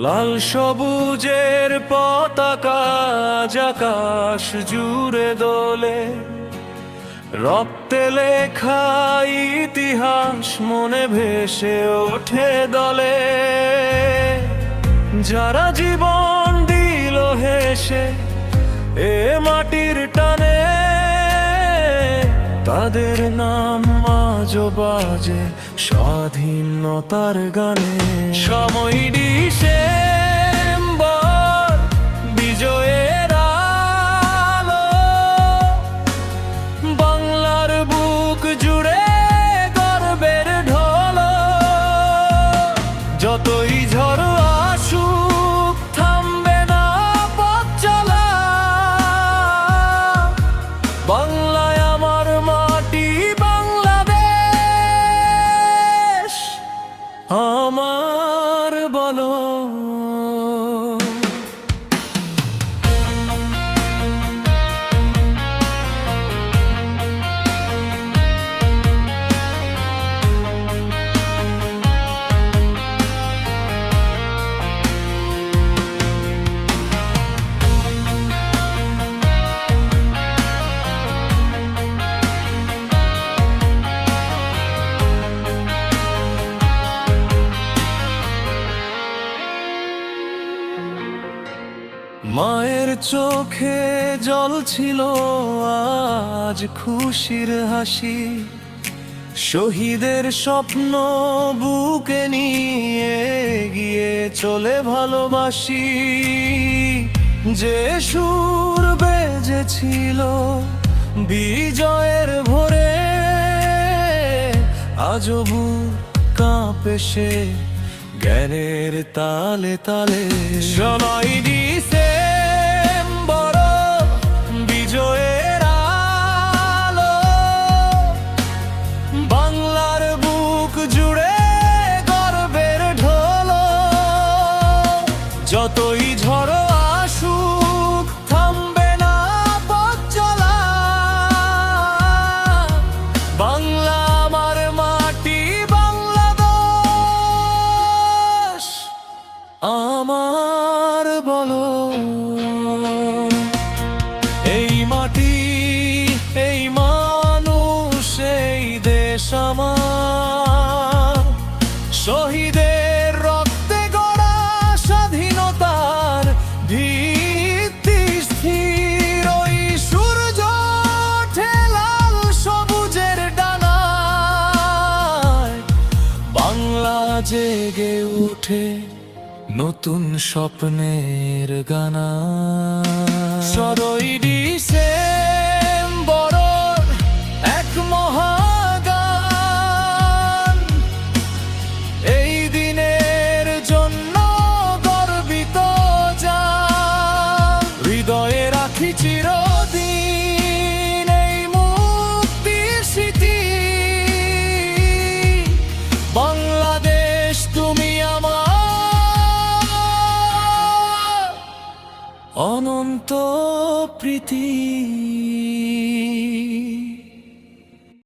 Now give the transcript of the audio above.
লাল সবুজের পতাকা আকাশ জুড়ে দোলে, রক্তে লেখা ইতিহাস মনে ভেসে ওঠে দলে। যারা জীবন দিল হেসে এ মাটির টানে, তাদের নাম আজও বাজে স্বাধীনতার গানে। সময় ডিসেম্বর, বিজয়ের আলো, বাংলার বুক জুড়ে গর্বের ঢল। যতই ঝড় আসুক থামবে না পথ চলা, বাংলায় আমার মাটি বাংলাদেশ আমার বলো। মায়ের চোখে জল ছিল আজ খুশির হাসি, শহীদের স্বপ্ন বুকে নিয়ে গিয়ে চলে ভালোবাসি। যে সুর বেজেছিল বিজয়ের ভোরে, আজও বুক কাঁপে সে জ্ঞানের তালে তালে। সময় ডিসেম্বর, বিজয়ের আলো, বাংলার বুক জুড়ে গর্বের ঢোল। যতই ঝড় আসুক থামবে না পথ চলা, বাংলা আমার মাটি বাংলাদেশ আমার বলো। এই মাটি, এই মানুষ, এই দেশ আমার, শহীদের রক্তে গড়া স্বাধীনতার ভিত্তি স্থির। ওই সূর্য ওঠে লাল সবুজের ডানায়, বাংলা জেগে উঠে নতুন স্বপ্নের গানা। 16ই ডিসেম্বর এক মহাগান, এই দিনের জন্য গর্বিত জান। হৃদয়ে রাখি চিরদিন এই মুক্তির স্মৃতি। বাংলাদেশ তুমি আমার অনন্ত প্রীতি।